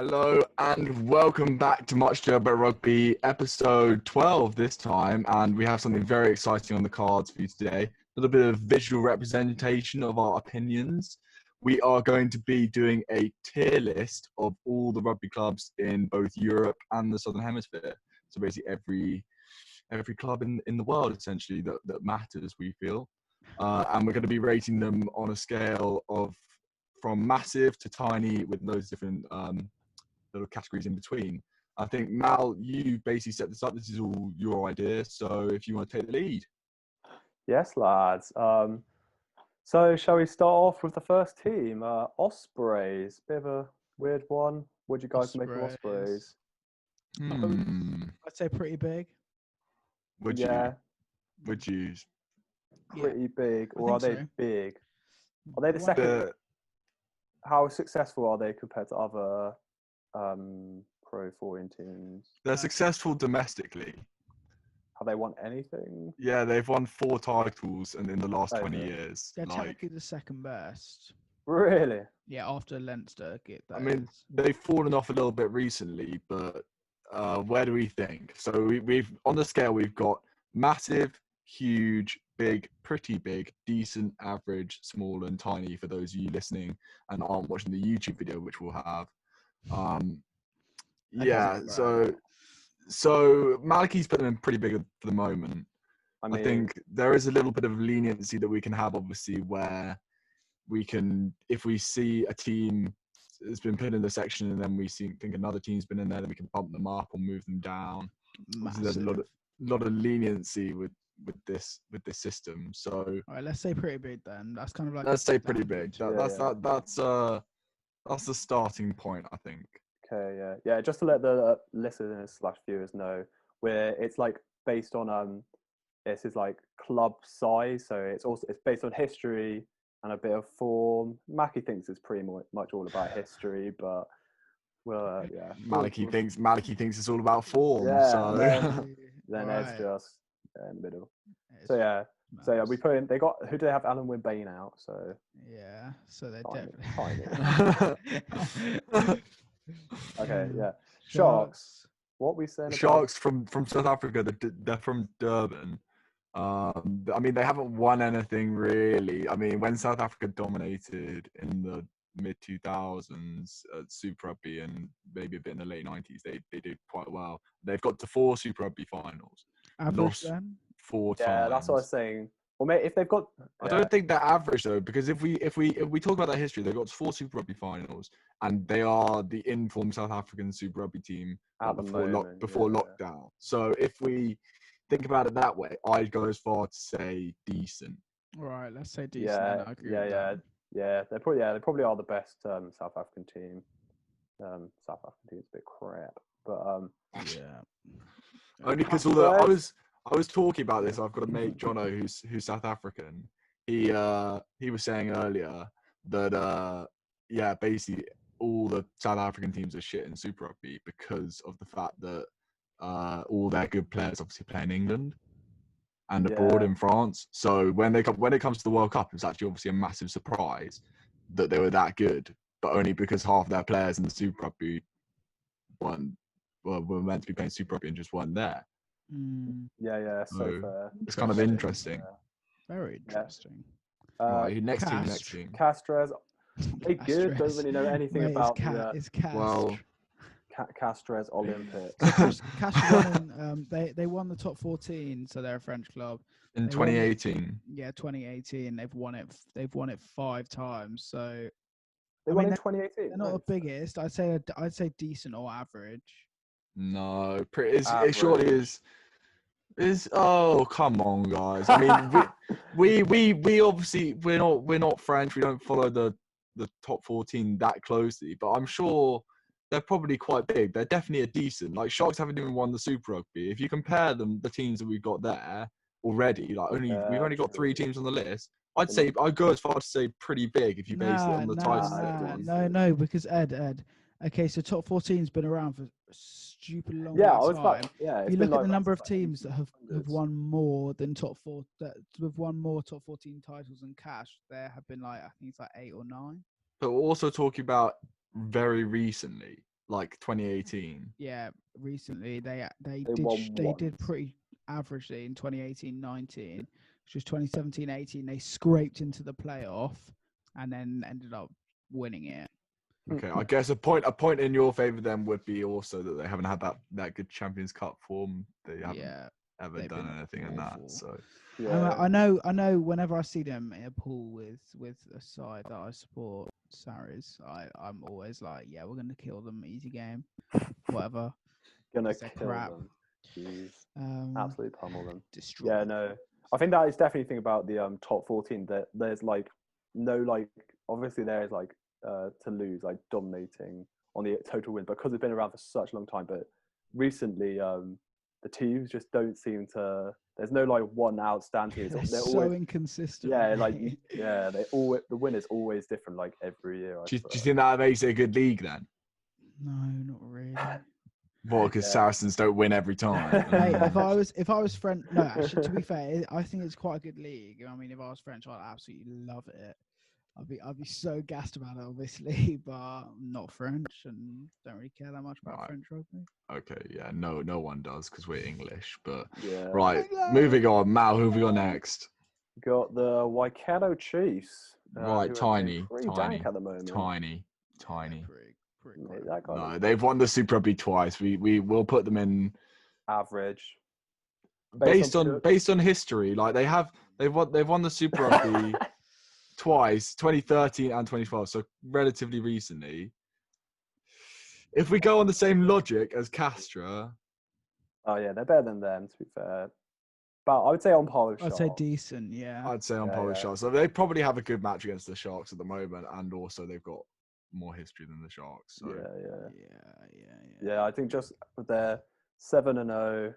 Hello and welcome back to Much Super Rugby, episode 12 this time, and we have something very exciting on the cards for you today. A little bit of visual representation of our opinions. We are going to be doing a tier list of all the rugby clubs in both Europe and the Southern Hemisphere. So basically every club in the world, essentially, that matters, we feel. And we're going to be rating them on a scale of from massive to tiny with those different little categories in between. I think, Mal, you basically set this up. This is all your idea. So if you want to take the lead. Yes, lads. So shall we start off with the first team? Ospreys. Bit of a weird one. What do you guys make of Ospreys? I'd say pretty big. Would yeah. Would you? Pretty big. Or are they so. big? Are they the second? How successful are they compared to other Pro 14 teams? They're successful domestically. Have they won anything? Yeah, they've won 4 titles in the last 20 years. They're technically the second best. Really? Yeah, after Leinster. I mean, they've fallen off a little bit recently, but where do we think? So we've on the scale, we've got massive, huge, big, pretty big, decent, average, small, and tiny for those of you listening and aren't watching the YouTube video, which we'll have. So Malachi's putting them pretty big for the moment. I think there is a little bit of leniency that we can have, obviously, where we can, if we see a team has been put in the section and then we think another team's been in there, then we can bump them up or move them down. There's a lot of leniency with this system. So all right, let's say pretty big then. That's kind of like let's say pretty big. That's the starting point, I think. Okay, yeah. Just to let the listeners / viewers know, where it's like based on this is like club size, so it's based on history and a bit of form. Mackie thinks it's pretty much all about history, but yeah. Malachi thinks it's all about form. Yeah, so then Ed's just in the middle. So yeah, we put in. They got who do they have? Alan Wynne out. So yeah, so they're tiny. definitely. Okay, yeah. Sharks. What we saying? Sharks from South Africa. They're from Durban. I mean, they haven't won anything really. I mean, when South Africa dominated in the mid 2000s at Super Rugby and maybe a bit in the late 90s, they did quite well. They've got to 4 Super Rugby finals. Average then? 4 times. Yeah, that's what I was saying. Well, mate, if they've got, I don't think they're average though, because if we talk about their history, they've got 4 Super Rugby finals, and they are the informed South African Super Rugby team before lockdown. So if we think about it that way, I'd go as far to say decent. All right, let's say decent. Yeah, I agree with that. Yeah. They probably are the best South African team. South African team's a bit crap, but yeah. Only because I was talking about this. I've got a mate, Jono, who's South African. He was saying earlier that basically all the South African teams are shit in Super Rugby because of the fact that all their good players obviously play in England and abroad in France. So when it comes to the World Cup, it's actually obviously a massive surprise that they were that good, but only because half their players in the Super Rugby were meant to be playing Super Rugby and just weren't there. Yeah, so fair. It's kind of interesting. Very interesting. Right, next team. Castres. They good. Don't really know anything about it's Castres. Castres Olympics. Castres won. They won the top 14, so they're a French club. In 2018. 2018. They've won it 5 times. So they won in 2018. They're not the biggest. I'd say decent or average. No, it surely is. Oh, come on, guys. I mean, we obviously we're not French. We don't follow the top 14 that closely, but I'm sure they're probably quite big. They're definitely a decent. Like Sharks haven't even won the Super Rugby. If you compare the teams that we've got there already, like we've only got 3 teams on the list. I'd go as far to say pretty big if you base it on the titles they've won. No, because Ed. Okay, so top 14's been around for a stupid long time. If you look at the number of teams that have won more than top 4, that have won more top 14 titles than Cash, there have been I think it's 8 or 9. But we're also talking about very recently. like 2018. Yeah, recently they won did once. pretty averagely in 2018-19, which was 2017-18. They scraped into the playoff and then ended up winning it. Okay, I guess a point in your favour then would be also that they haven't had that good Champions Cup form. They haven't ever done anything in that. So yeah. I know. Whenever I see them in a pool with a side that I support, Sarries, I'm always like, yeah, we're gonna kill them, easy game, whatever. Gonna kill them. Jeez. Absolutely pummel them. Destroy. Yeah, no. I think that is definitely the thing about the top 14 that there's like no like obviously there is like Toulouse like dominating on the total win because it's been around for such a long time, but recently the teams just don't seem to. There's no like one outstanding. They're so always inconsistent. Yeah, like they always the win is always different like every year. Do you think that makes it a good league then? No, not really. Well, because Saracens don't win every time. Hey, if I was French, no, actually, to be fair, I think it's quite a good league. I mean, if I was French, I'd absolutely love it. I'd be so gassed about it, obviously, but I'm not French and don't really care that much about French rugby. Okay, yeah, no one does because we're English. But right, moving on. Mal, who have we got next? Got the Waikato Chiefs. Right, tiny dank at the moment. Tiny. Mate, no, they've won the Super Rugby twice. We will put them in average. Based on history, like they've won the Super Rugby twice, 2013 and 2012, so relatively recently. If we go on the same logic as Castra, oh yeah, they're better than them to be fair. But I would say on par with Sharks. I'd say decent, yeah. I'd say on par with Sharks. So they probably have a good match against the Sharks at the moment, and also they've got more history than the Sharks. So. Yeah. I think just with their 7-0,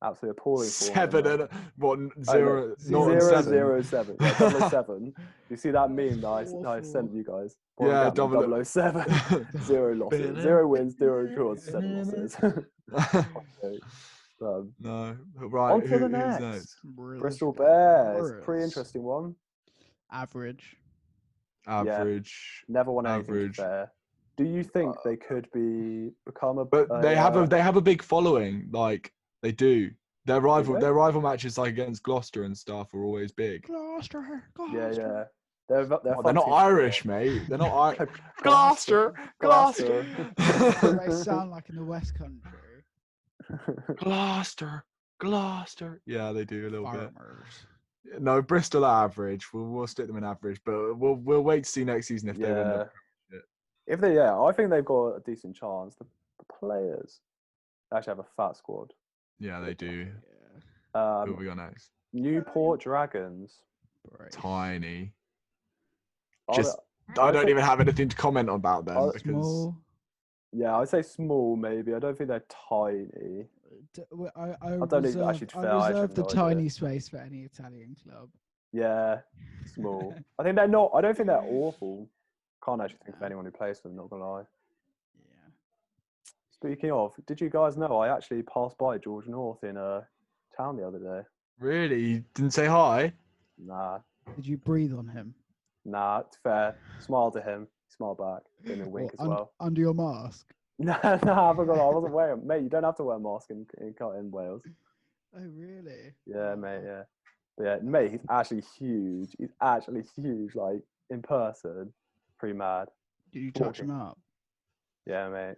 absolutely appalling. 7-0. What? 0-7. 0-0-7. Yeah, 0-7. You see that meme that I sent you guys? Yeah, 0-0-7. 0 losses. 0 wins, 0 draws, 7 losses. Okay. No, right. On to the next. Bristol Bears. Pretty interesting one. Average. Never won anything fair. Do you think they could become a? But they have a big following. Like they do. Their rival matches like against Gloucester and stuff are always big. Gloucester. Yeah. They're not Irish, mate. They're not Irish. Gloucester. They sound like in the West Country. Gloucester. Yeah, they do a little bit. No, Bristol are average. We'll stick them in average, but we'll wait to see next season if they win the Premiership. If they, I think they've got a decent chance. The players actually have a fat squad. Yeah, they do. Who have we got next? Newport Dragons. Tiny. I don't even have anything to comment about them because. Small. Yeah, I'd say small maybe. I don't think they're tiny. I don't think actually I reserve the tiny space for any Italian club. Yeah, small. I think they're not. I don't think they're awful. Can't actually think of anyone who plays for them. Not gonna lie. Yeah. Speaking of, did you guys know I actually passed by George North in town the other day? Really? You didn't say hi? Nah. Did you breathe on him? Nah, it's fair. Smiled at him. Smiled back. Gave me a wink as well. Under your mask? Nah, I forgot. I wasn't wearing. Mate, you don't have to wear a mask in Wales. Oh, really? Yeah, mate. Yeah, but yeah, mate. He's actually huge. Like in person, pretty mad. Did you touch him up? Yeah, mate.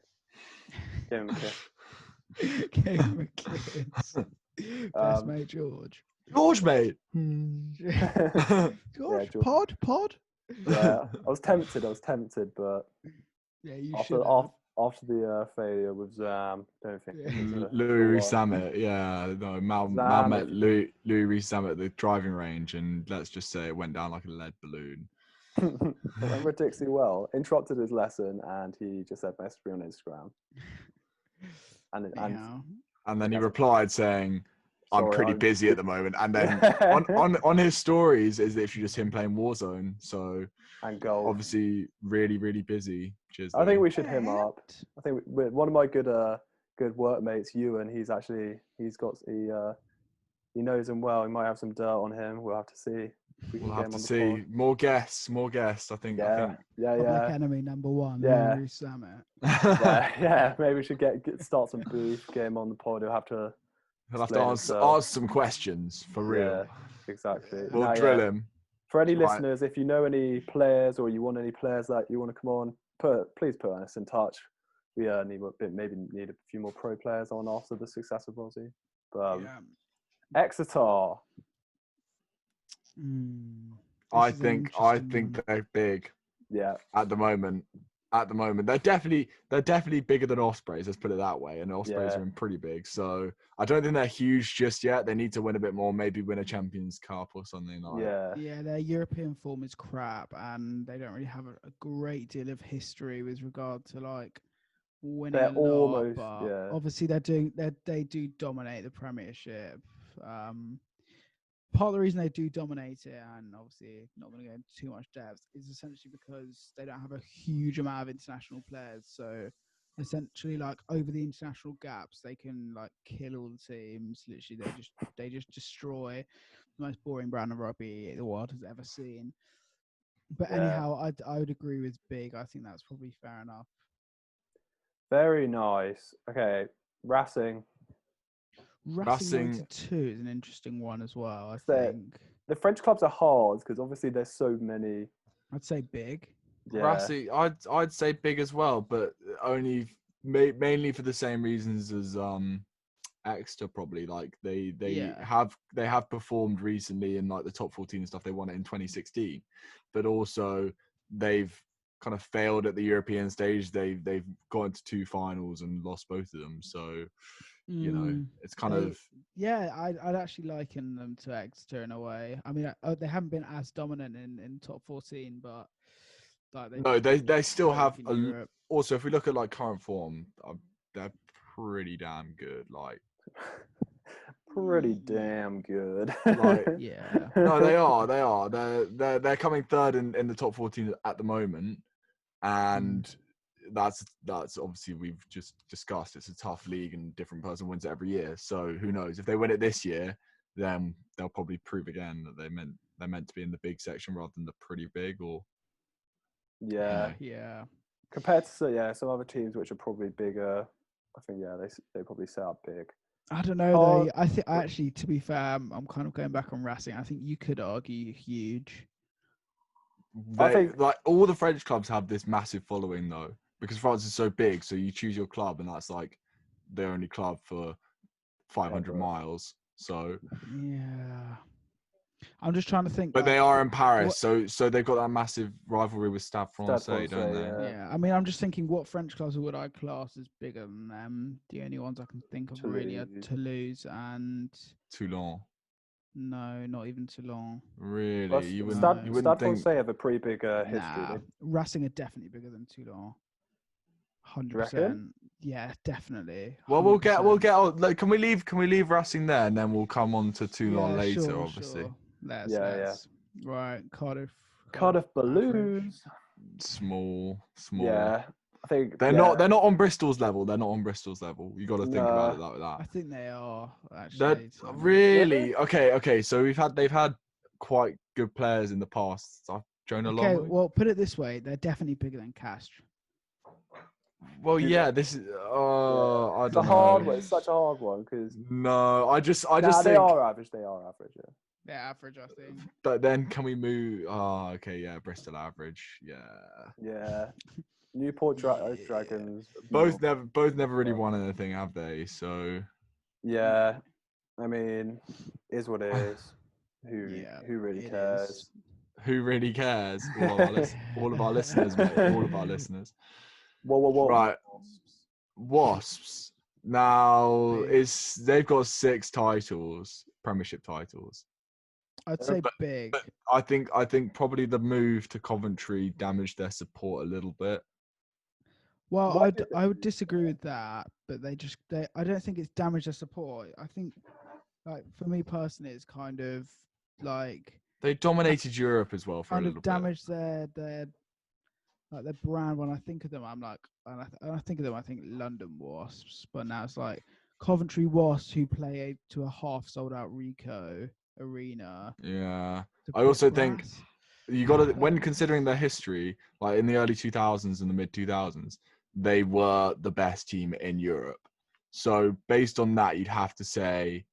Give him a kiss. Give him a kiss. Best mate, George. George, mate. George, yeah, pod. Yeah, I was tempted, but yeah, you should. After the failure with Zam, don't think Louis Samet. Yeah, no, Mal met Louis Samet at the driving range, and let's just say it went down like a lead balloon. Remember Dixie well, interrupted his lesson, and he just said message me on Instagram. And then he replied saying, I'm pretty busy at the moment. And then on his stories is literally just him playing Warzone. So and golf. Obviously really, really busy. Cheers. I think we should hit him up. I think one of my good workmates, Ewan, he knows him well. He might have some dirt on him. We'll have to see. We'll have to see. More guests. I think. Yeah. Public enemy number one. Yeah. Summit. yeah. Maybe we should start some beef. Get him on the pod. He'll have to answer some questions for real. Yeah, exactly. We'll drill him. For any listeners, if you know any players or you want any players that you want to come on, please put us in touch. We maybe need a few more pro players on after the success of Rossi. But Exeter. I think they're big. Yeah. At the moment, they're definitely bigger than Ospreys. Let's put it that way. And Ospreys are pretty big, so I don't think they're huge just yet. They need to win a bit more. Maybe win a Champions Cup or something like that. Yeah, their European form is crap, and they don't really have a great deal of history with regard to like winning a lot. But obviously, they do dominate the Premiership. Part of the reason they do dominate it, and obviously not going to go into too much depth, is essentially because they don't have a huge amount of international players. So essentially, like over the international gaps, they can like kill all the teams. Literally, they just destroy the most boring brand of rugby the world has ever seen. But anyhow, I would agree with Big. I think that's probably fair enough. Very nice. Okay, Racing 92 is an interesting one as well. I think the French clubs are hard because obviously there's so many. I'd say Big. Yeah. Racing, I'd say Big as well, but only mainly for the same reasons as Exeter probably. Like they have performed recently in like the top 14 and stuff. They won it in 2016, but also they've kind of failed at the European stage. They've gone to 2 finals and lost both of them. So. You know, it's kind of I'd actually liken them to Exeter in a way. I mean, they haven't been as dominant in top 14, but like they still have. Also, if we look at like current form, they're pretty damn good. Like pretty damn good. Like no, they are. They're coming third in the top 14 at the moment, and. That's obviously we've just discussed. It's a tough league and different person wins it every year. So who knows if they win it this year, then they'll probably prove again that they're meant to be in the big section rather than the pretty big or. Yeah. Compared to some other teams which are probably bigger, I think they probably set up big. I don't know though. I think actually, to be fair, I'm kind of going back on Racing. I think you could argue huge. I think like all the French clubs have this massive following though. Because France is so big, so you choose your club, and that's like the only club for 500 miles. So I'm just trying to think. But they are in Paris, so they've got that massive rivalry with Stade Francais, don't they? Yeah, I mean, I'm just thinking, what French clubs would I class as bigger than them? The only ones I can think of really are Toulouse and Toulon. No, not even Toulon. Really? Well, you wouldn't think... Stade Francais have a pretty big history. Nah, Racing are definitely bigger than Toulon. 100%. Yeah, definitely. 100%. Well, we'll get on. Like, can we leave Racing there, and then we'll come on to Toulon later, obviously. Sure. Let's. Right, Cardiff Balloons. Small. Yeah, I think they're not on Bristol's level. You got to think about it like that. I think they are actually. Really? Okay. So they've had quite good players in the past. Jonah Long. Okay, well, put it this way: they're definitely bigger than Castres. Well, yeah, this is. I don't know. Hard one. It's such a hard one because. No, I just think they are average. They are average. Yeah. They're average, I think. But then can we move? Oh, okay, yeah, Bristol average. Yeah. Yeah. Newport Dragons. Both never really won anything, have they? So. Yeah, I mean, is what it is. Who really cares? Who really cares? All of our listeners, mate. All of our listeners. Whoa. Right. Wasps. Now they've got 6 titles, Premiership titles. I'd say big. But I think probably the move to Coventry damaged their support a little bit. Well, I would disagree with that, but I don't think it's damaged their support. I think, like, for me personally, it's kind of like they dominated Europe as well for a little bit. Kind of damaged their brand. When I think of them, I'm like, I think London Wasps, but now it's like Coventry Wasps who play to a half sold out Rico. arena. Yeah. It's a I bit also think brass. you got to, when considering their history, like in the early 2000s and the mid 2000s, they were the best team in Europe. So based on that, you'd have to say,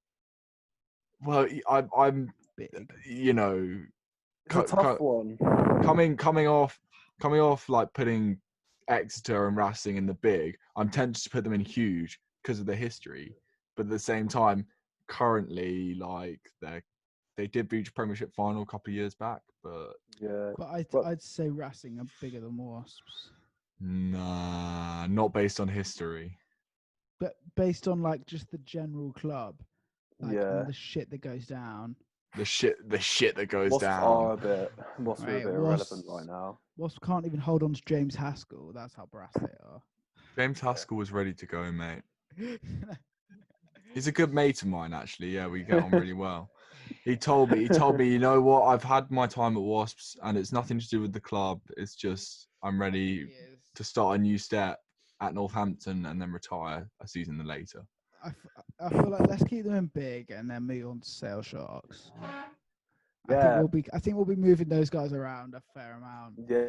well, I'm Big. you know, It's a tough one. coming off like putting Exeter and Racing in the big, I'm tempted to put them in huge because of the history. But at the same time, currently, like they did reach Premiership final a couple of years back, but Yeah. But I'd say Racing are bigger than Wasps. nah, not based on history. But based on like just the general club, like Yeah. the shit that goes down. The shit that goes Wasps down. are a bit Right, irrelevant right now. Wasps can't even hold on to James Haskell. That's how brass they are. James Haskell was ready to go, mate. He's a good mate of mine, actually. Yeah, we get on really well. He told me, you know what? I've had my time at Wasps, and it's nothing to do with the club. It's just I'm ready to start a new step at Northampton and then retire a season later. I feel like let's keep them in big and then move on to Sale Sharks. Yeah. I think we'll be moving those guys around a fair amount. Yeah.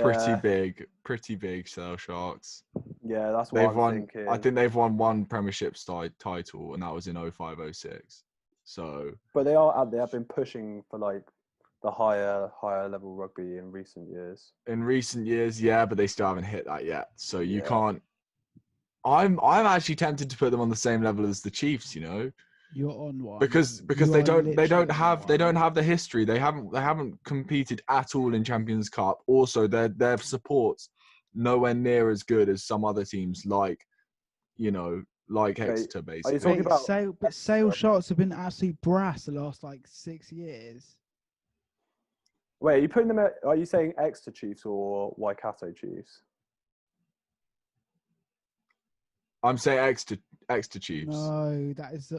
Pretty big Sale Sharks. Yeah, that's what I'm thinking. I think they've won one Premiership title, and that was in 05-06. So, but they have been pushing for like the higher level rugby in recent years. In recent years, yeah, but they still haven't hit that yet. So you can't. I'm actually tempted to put them on the same level as the Chiefs. You know, you're on one because they don't have the history. They haven't competed at all in Champions Cup. Also, their support's nowhere near as good as some other teams like Exeter, basically. Are you talking about Sale Sharks have been absolute brass the last like 6 years. Wait, are you saying Exeter Chiefs or Waikato Chiefs? I'm saying Exeter Chiefs. No, that is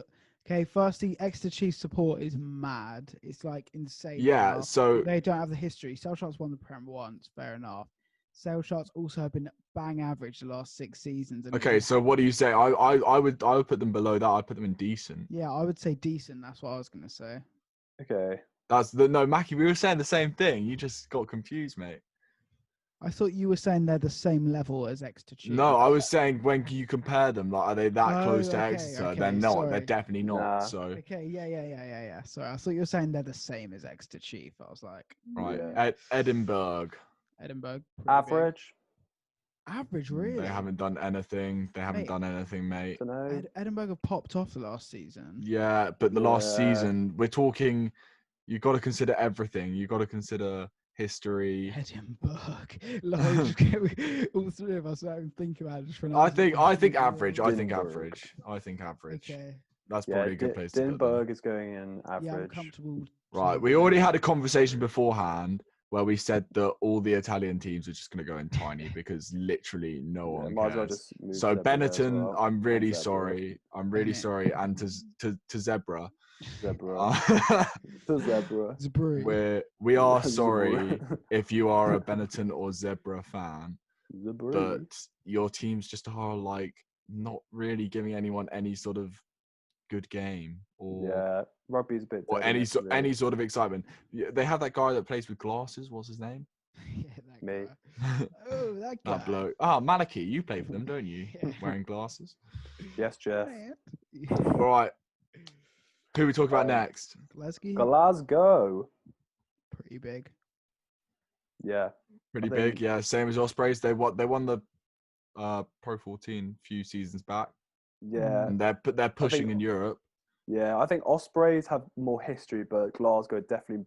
okay. Firstly, Exeter Chiefs support is mad. It's like insane. Yeah, so they don't have the history. Sale Sharks won the Prem once, fair enough. Sale Sharks also have been bang average the last 6 seasons. Okay, so what do you say? I would put them below that. I'd put them in decent. Yeah, I would say decent. That's what I was gonna say. Okay. Mackie, we were saying the same thing. You just got confused, mate. I thought you were saying they're the same level as Exeter Chiefs. No, I was saying when can you compare them? Like, are they that close to Exeter? Okay, they're not. sorry. They're definitely not. Nah. So okay, yeah. Sorry, I thought you were saying they're the same as Exeter Chief. I was like, right, yeah. Edinburgh. Average. Average, really? They haven't done anything. They haven't done anything, mate. Edinburgh have popped off the last season. Yeah, but the last season, we're talking. You got to consider everything. You got to consider history. Edinburgh. All three of us don't think about it. Just for I think average. I think average. Okay. That's probably a good place to put them. Edinburgh is going in average. Yeah, I'm comfortable. Right, we already had a conversation beforehand where we said that all the Italian teams are just going to go in tiny because literally no one cares. So Benetton, well. I'm really sorry. I'm really sorry. And to Zebra. To Zebra. We are sorry if you are a Benetton or Zebra fan. But your teams just are like not really giving anyone any sort of good game or rugby's a bit or any sort of excitement. They have that guy that plays with glasses. What's his name? Yeah, that Me. Guy. Oh, that guy. That bloke. Maliki, you play for them, don't you? Yeah. Wearing glasses. Yes, Jeff. All right. Who we talk about next? Glasgow. Pretty big. Yeah. Pretty big. Yeah. Same as Ospreys. They won the Pro 14 a few seasons back. Yeah. And they're pushing in Europe. Yeah, I think Ospreys have more history, but Glasgow definitely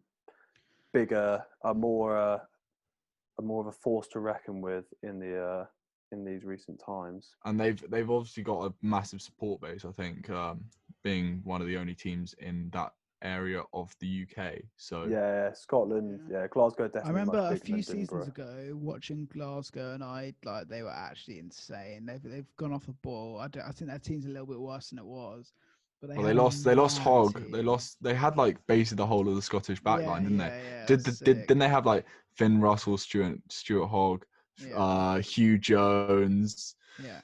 bigger, are more of a force to reckon with in these recent times. And they've obviously got a massive support base. I think being one of the only teams in that area of the UK. So yeah, Scotland. Yeah, Glasgow definitely. I remember a few seasons ago watching Glasgow, and they were actually insane. They've gone off the ball. I think that team's a little bit worse than it was. But they lost Hogg. They had like basically the whole of the Scottish backline, didn't they? Yeah, didn't they have like Finn Russell, Stuart Hogg, Hugh Jones,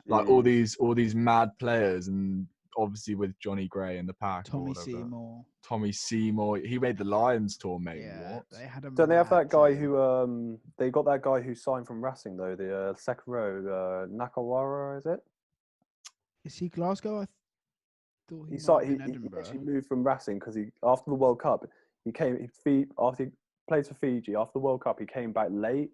like all these mad players, and obviously with Johnny Gray in the pack. Tommy Seymour. Tommy Seymour. He made the Lions tour, mate. Yeah, What? they had a. Don't they have that guy team. who they got that guy who signed from Racing though, the second row, Nakawara, is it? Is he Glasgow? I thought he actually moved from Racing because after the World Cup after he played for Fiji. After the World Cup, he came back late,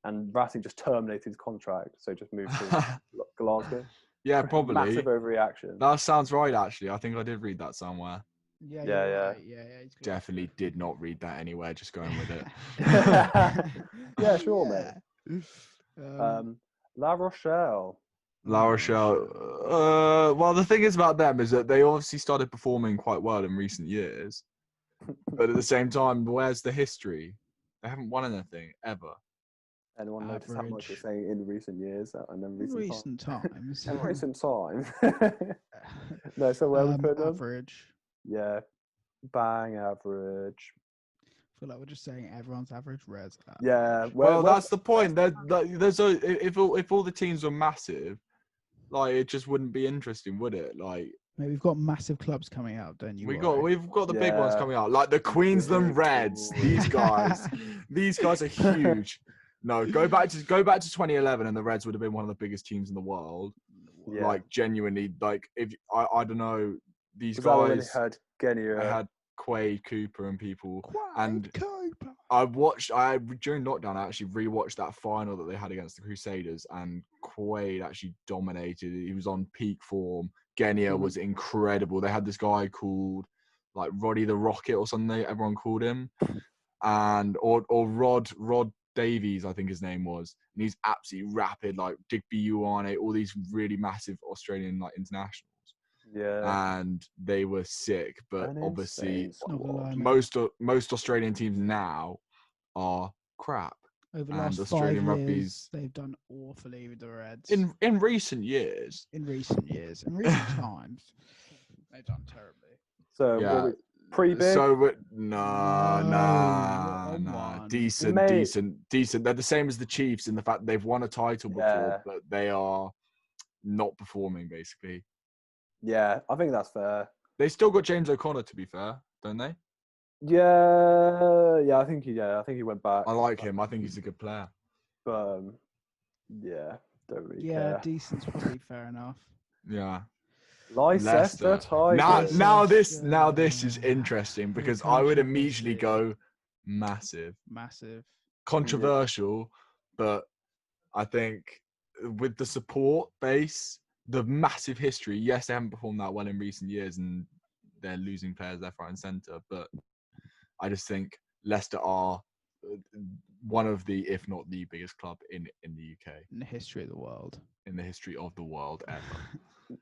and Racing just terminated his contract, so he just moved to Glasgow. Yeah, probably. Massive overreaction. That sounds right, actually. I think I did read that somewhere. Yeah. Right. Yeah. Definitely did not read that anywhere. Just going with it. Yeah, sure, mate. La Rochelle. La Rochelle. Well, the thing is about them is that they obviously started performing quite well in recent years, but at the same time, where's the history? They haven't won anything ever. Anyone notice how much we're saying in recent years and then recent times? In recent times. No, so where we put them? Average. Yeah, bang average. I feel like we're just saying everyone's average. Reds. Yeah. Well, that's the point. If all the teams were massive, like it just wouldn't be interesting, would it? Like. Mate, we've got massive clubs coming out, don't you? We've got the big ones coming out, like the Queensland Reds. These guys are huge. No, go back to 2011, and the Reds would have been one of the biggest teams in the world. Yeah. Like genuinely, like if I don't know, these guys. I had Quade Cooper and people, and during lockdown I actually rewatched that final that they had against the Crusaders, and Quade actually dominated. He was on peak form. Genia was incredible. They had this guy called like Roddy the Rocket or something. Everyone called him, and or Rod Davies, I think his name was. And he's absolutely rapid, like Digby Ioane, all these really massive Australian like internationals. Yeah, and they were sick. But obviously, most Australian teams now are crap. Over the last Australian 5 rugby's years, they've done awfully with the Reds. In recent years. In recent times, they've done terribly. So yeah. Pre-big? So nah. Decent. They're the same as the Chiefs in the fact they've won a title before, but they are not performing basically. Yeah, I think that's fair. They still got James O'Connor, to be fair, don't they? Yeah. I think he went back. I like him. I think he's a good player. But yeah, don't really care. Yeah, decent's probably fair enough. Yeah. Leicester Tigers. Now this is interesting because I would immediately go massive. Controversial, but I think with the support base, the massive history, yes, they haven't performed that well in recent years and they're losing players left, right and centre, but I just think Leicester are one of the, if not the biggest club in the UK. In the history of the world. In the history of the world ever.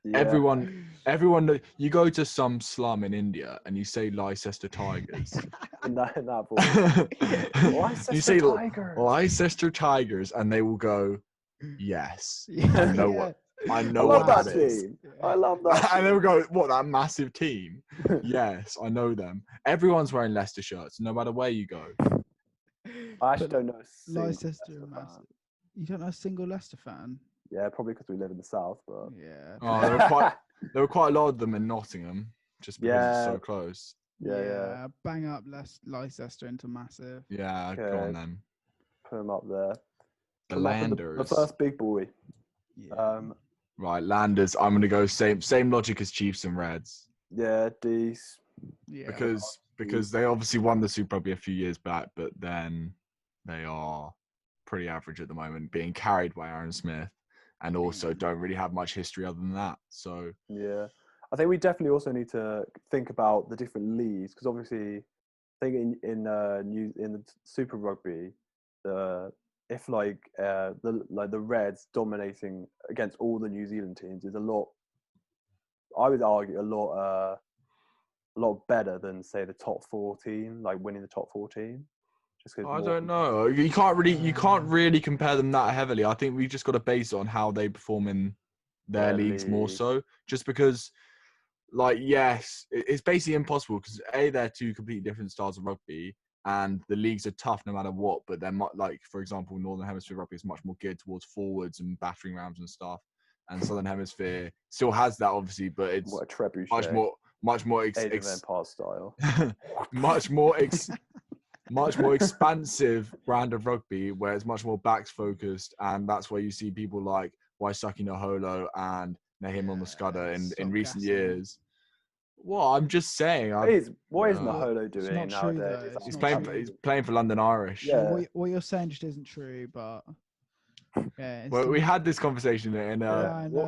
Yeah. Everyone, you go to some slum in India and you say Leicester Tigers. in that voice. Leicester Tigers. Leicester Tigers, and they will go, yes. Yeah. I know what that is. Team. I love that. And they will go, what, that massive team? Yes, I know them. Everyone's wearing Leicester shirts, no matter where you go. I actually don't know. Leicester massive. You don't know a single Leicester fan? Yeah, probably because we live in the south, but yeah. Oh, there were quite a lot of them in Nottingham, just because it's so close. Yeah. Bang up Leicester into massive. Yeah, go on then. Put them up there. The Landers. The first big boy. Yeah. Right, Landers. I'm gonna go same logic as Chiefs and Reds. Yeah, D's. Yeah. Because they obviously won the Super Rugby a few years back, but then they are pretty average at the moment, being carried by Aaron Smith, and also don't really have much history other than that. So yeah, I think we definitely also need to think about the different leagues, because obviously, I think in the Super Rugby, the Reds dominating against all the New Zealand teams is a lot. I would argue a lot better than say the top 14, like winning the top 14. I don't know. You can't really compare them that heavily. I think we just got to base it on how they perform in their leagues more so. Just because, like, yes, it's basically impossible because they're two completely different styles of rugby, and the leagues are tough no matter what. But they're like, for example, Northern Hemisphere rugby is much more geared towards forwards and battering rams and stuff, and Southern Hemisphere still has that, obviously, but it's What a trebuchet. much more Age of Empires style. much more expansive brand of rugby, where it's much more backs focused, and that's where you see people like Waisaki Naholo and Nahim on the Scudder in recent years. Well, I'm just saying. What is Naholo doing nowadays? He's playing for London Irish. Yeah. What you're saying just isn't true, but yeah. Well, we had this conversation in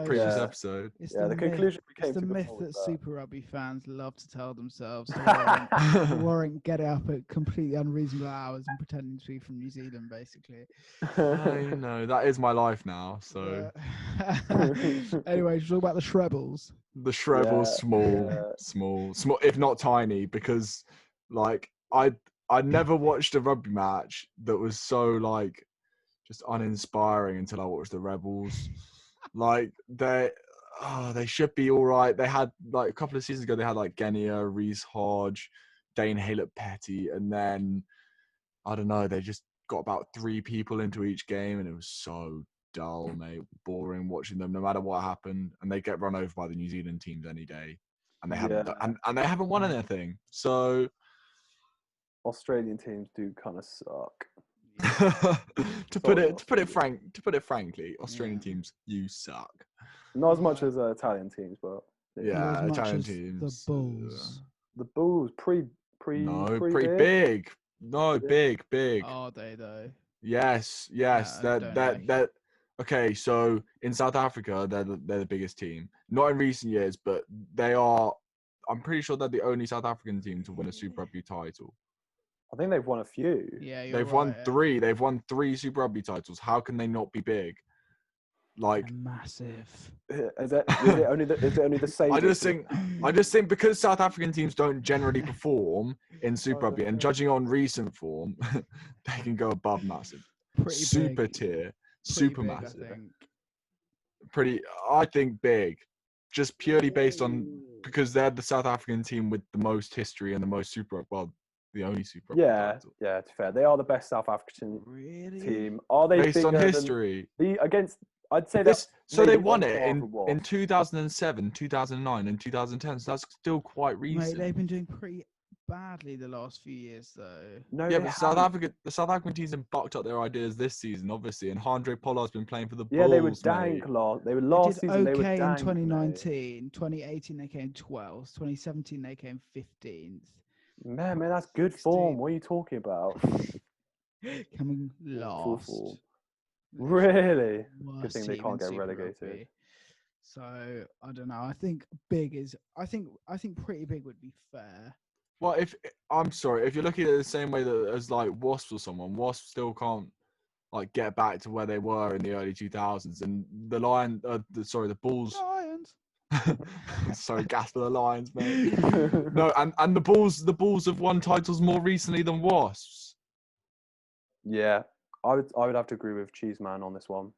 previous episode. The conclusion became the myth that Super Rugby fans love to tell themselves to warrant get up at completely unreasonable hours and pretending to be from New Zealand, basically. That is my life now. So anyway, talk about the Shrebels. The Shrebels, small, if not tiny, because like I never watched a rugby match that was so like just uninspiring until I watched the Rebels. Like they should be all right. They had like a couple of seasons ago, they had like Genia, Reese Hodge, Dane Haylett-Petty, and then I don't know, they just got about 3 people into each game, and it was so dull, mate, boring watching them no matter what happened, and they get run over by the New Zealand teams any day, and they haven't and they haven't won anything. So Australian teams do kind of suck. to put it frankly, Australian teams, you suck. Not as much as Italian teams, but Italian teams. The Bulls. The Bulls pretty big. No, big. Are they though? Yes. They're okay. So in South Africa, they're the biggest team. Not in recent years, but they are. I'm pretty sure they're the only South African team to win a Super Rugby title. I think they've won a few. Yeah, they've won 3. They've won 3 Super Rugby titles. How can they not be big? Like they're massive. Is it only the same? I just think because South African teams don't generally perform in Super Rugby, and judging on recent form, they can go above massive. Super tier, super massive. I think big, just purely based on because they're the South African team with the most history and the most Super Rugby. Well, the only Super Rugby title. Yeah, it's fair. They are the best South African team. Are they based on history? I'd say that. So they won it in 2007, 2009, and 2010. So that's still quite recent. Mate, they've been doing pretty badly the last few years, though. No, yeah, but the South African teams have bucked up their ideas this season, obviously. And Andre Pollard's been playing for the Bulls. Yeah, they were dank last. They were last season. They were dank, in 2019, 2018 they came 12th, 2017 they came 15th. Man, that's good form. What are you talking about? Coming last. Really? Good thing they can't get relegated. So I don't know. I think big is. I think pretty big would be fair. Well, if you're looking at it the same way as like Wasps or someone, Wasps still can't like get back to where they were in the early 2000s, and the the Bulls. Lions. Sorry, gas for the Lions, mate. No, and the Bulls have won titles more recently than Wasps. Yeah, I would have to agree with Cheeseman on this one.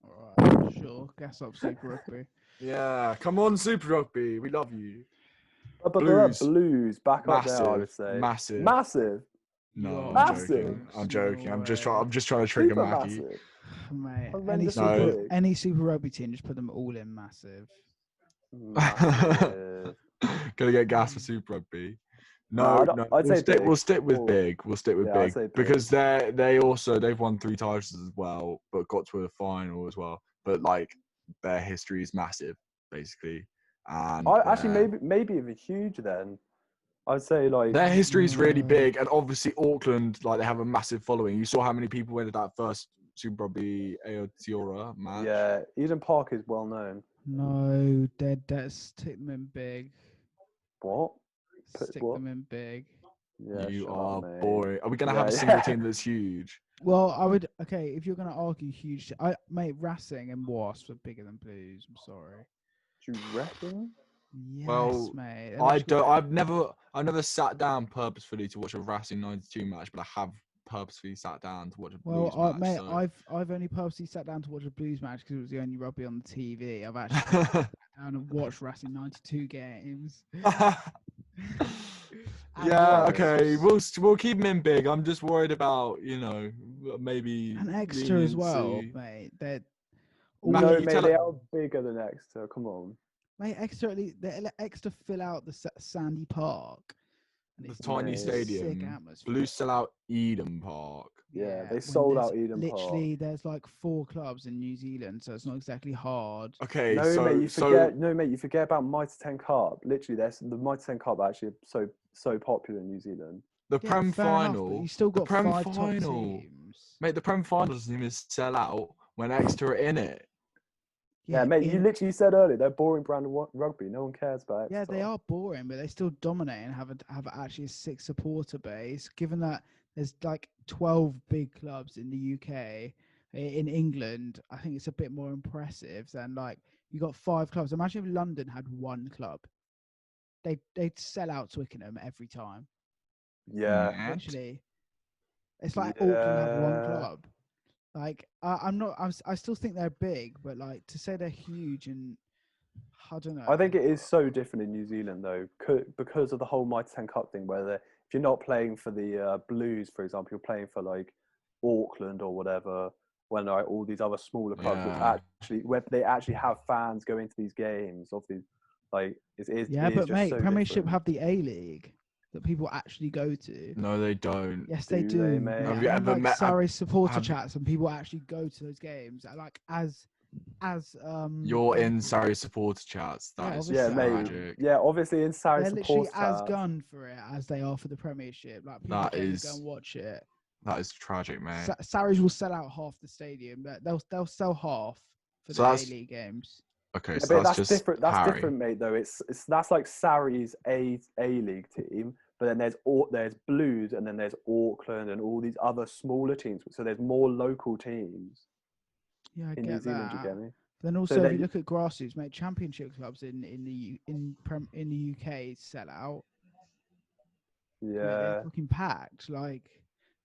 All right, sure. Gas up Super Rugby. Yeah, come on, Super Rugby. We love you. But Blues back up there, I would say. Massive. No, massive. I'm joking. I'm just trying to trigger Mackie. Mate, any Super Rugby team, just put them all in massive. Gotta get gas for Super Rugby. No. We'll stick with big. We'll stick with big because they've won 3 titles as well, but got to a final as well. But like their history is massive, basically. And maybe even huge then. I'd say like their history is really big, and obviously Auckland, like they have a massive following. You saw how many people went to that first Super Rugby Aotearoa match. Yeah, Eden Park is well known. No, stick them in big. What? Stick them in big. Yeah, you are boring. Are we gonna have a single team that's huge? Well, I would. Okay, if you're gonna argue huge, mate, Racing and Wasps are bigger than Blues. I'm sorry. Do you reckon? Yes, mate. I've never sat down purposefully to watch a Racing 92 match, but I have purposefully sat down to watch a Blues match. Mate, so. I've only purposely sat down to watch a Blues match because it was the only rugby on the TV. I've actually sat down and watched Racing 92 games. Yeah, okay. We'll keep them in big. I'm just worried about maybe an extra as well, mate. No, mate, they are bigger than Exeter. Come on. Mate, Exeter, they let Exeter fill out the Sandy Park. The tiny stadium. Blue sell out Eden Park. Yeah, they sold out Eden Park. Literally, there's like 4 clubs in New Zealand, so it's not exactly hard. Okay, mate, you forget about Mitre 10 Cup. Literally, the Mitre 10 Cup actually so popular in New Zealand. The Prem final, enough, you still got 5 top teams. Mate, the Prem final doesn't even sell out when Exeter are in it. Yeah, mate, you literally said earlier they're boring brand of rugby. No one cares about Exeter. Yeah, they are boring, but they still dominate and have actually a 6 supporter base. Given that there's like 12 big clubs in the UK, in England, I think it's a bit more impressive than like you got 5 clubs. Imagine if London had 1 club, they'd sell out Twickenham every time. Yeah, literally, it's like Auckland have 1 club. Like I still think they're big, but like to say they're huge, and I don't know. I think it is so different in New Zealand though, because of the whole Mitre 10 Cup thing, where if you're not playing for the Blues, for example, you're playing for like Auckland or whatever. When like all these other smaller clubs, where they actually have fans go into these games of these, like it is. Yeah, it but is mate, so Premiership different. have the A-League that people actually go to. No, they don't. Yes, they do. Mate? Have you ever met Surrey supporter chats and people actually go to those games? Like as you're in Surrey supporter chats. That is tragic. Yeah, obviously in Surrey they're literally supporter as chats. gun for it as they are for the Premiership. Like people go and watch it. That is tragic, mate. Surrey's will sell out half the stadium. They'll sell half for the A-League games. Okay, yeah, so that's just different. That's Harry. different, mate. Though that's like Surrey's A-League team, but then there's Blues, and then there's Auckland, and all these other smaller teams. So there's more local teams. Yeah, I in get New Zealand, that. you get me? Then also, if you look at grassroots, mate, championship clubs in the UK sell out. Yeah, they're fucking packed. Like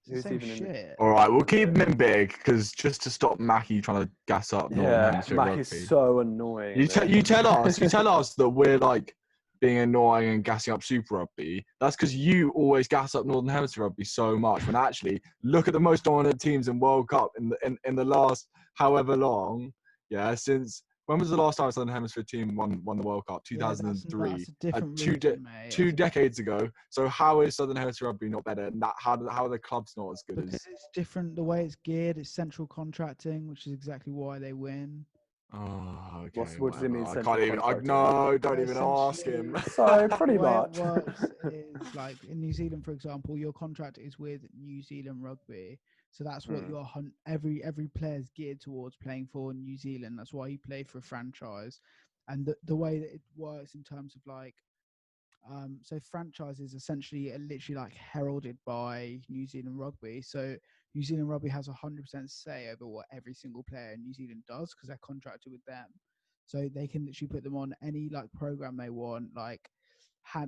it's the same shit. All right, we'll keep them in big because just to stop Mackie trying to gas up Northern Hemisphere Rugby. Mackie's so annoying. You tell us that we're like being annoying and gassing up Super Rugby. That's because you always gas up Northern Hemisphere Rugby so much. When actually, look at the most dominant teams in World Cup in the last however long. Yeah, since when was the last time a Southern Hemisphere team won the World Cup? 2003. That's a different mate. 2 decades ago. So how is Southern Hemisphere Rugby not better? How are the clubs not as good because as? It's different. The way it's geared, it's central contracting, which is exactly why they win. Oh, okay. What does it mean? I can't even. Don't even ask him. So pretty much. The way it works is like in New Zealand, for example, your contract is with New Zealand Rugby. So that's what your every player's geared towards playing for New Zealand. That's why you play for a franchise, and the way that it works in terms of like, so franchises essentially are literally like heralded by New Zealand Rugby. So New Zealand Rugby has 100% say over what every single player in New Zealand does because they're contracted with them. So they can literally put them on any like program they want. Like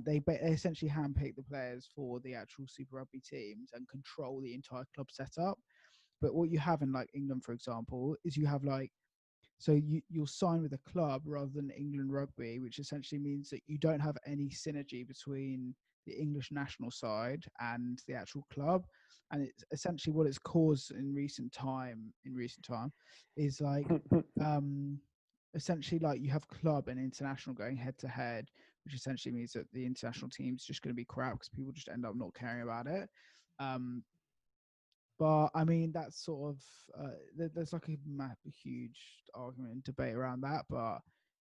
they essentially handpick the players for the actual Super Rugby teams and control the entire club setup. But what you have in like England, for example, is you have like, so you'll sign with a club rather than England Rugby, which essentially means that you don't have any synergy between the English national side and the actual club. And it's essentially what it's caused in recent time is like essentially like you have club and international going head to head, which essentially means that the international team's just going to be crap because people just end up not caring about it. But I mean, that's sort of there's like a huge argument and debate around that. But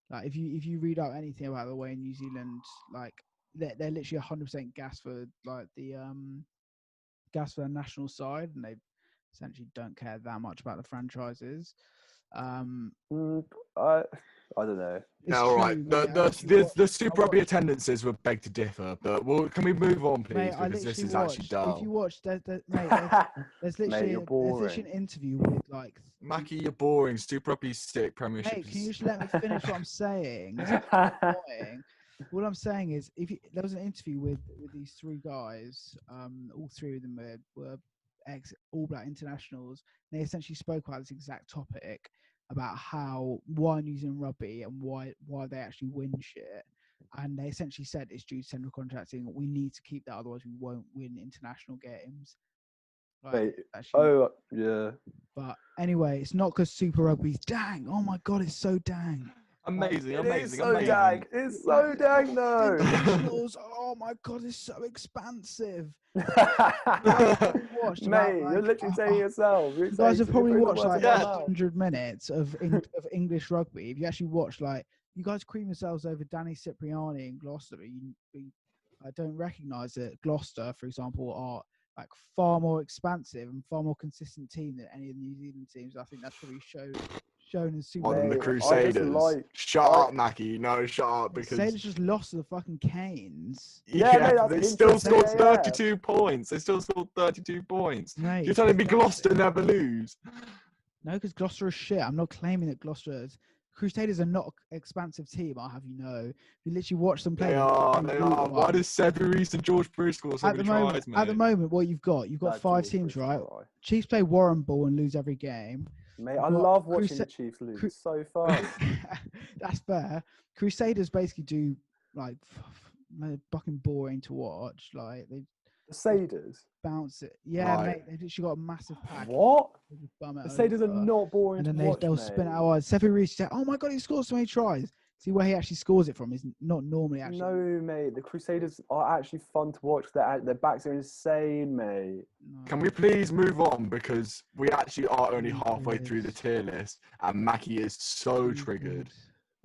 like, if you read out anything about the way New Zealand, like they're literally 100% gas for like the gas for the national side, and they essentially don't care that much about the franchises. I don't know. Yeah, all right. The Super Rugby attendances would beg to differ, but can we move on, please? Mate, because this is actually dull. If you watch, there's literally an interview with like. Mackie, you're boring. Super Rugby's sick. Premiership. Mate, can you just let me finish what I'm saying? It's annoying. What I'm saying is, there was an interview with these 3 guys, all 3 of them were ex-All Black internationals. And they essentially spoke about this exact topic about why New Zealand Rugby and why they actually win shit. And they essentially said it's due to central contracting. We need to keep that, otherwise we won't win international games. Wait, actually, yeah. But anyway, it's not because Super Rugby's dang. Oh my god, it's so dang. Amazing, It amazing, is so amazing. dang. It's so dang though. Internationals. Oh my god, it's so expansive. Mate, you're literally saying yourself. You guys have probably watched like 100 100 minutes of English rugby. If you actually watch, like, you guys cream yourselves over Danny Cipriani in Gloucester. I don't recognise that Gloucester, for example, are like far more expansive and far more consistent team than any of the New Zealand teams. I think that's probably shown in Super What, Rugby. the Crusaders? Shut up, Mackie. No, shut up. Because Crusaders just lost to the fucking Canes. Yeah, they still scored 32 points. They still scored 32 points. Mate, You're telling me Gloucester never lose? No, because Gloucester is shit. I'm not claiming that Gloucester is. Crusaders are not an expansive team, I'll have you know. If you literally watch them play. They are. Why does Sevu Reece and George Bruce score so many tries, mate? At the moment, what you've got 5 teams, right? Chiefs play Warren Ball and lose every game. Mate, I love watching the Chiefs lose. It's so fun. That's fair. Crusaders basically do, like, fucking boring to watch. Like, they Crusaders bounce it. Yeah, right. Mate, they've literally got a massive pack. What? Crusaders are not boring to watch, they'll spin it out. Sevu Reece said, "Oh my god, he scores so many tries." See where he actually scores it from is not normally actually. No, mate. The Crusaders are actually fun to watch. Their backs are insane, mate. No. Can we please move on, because we actually are only halfway through the tier list, and Mackie is so triggered.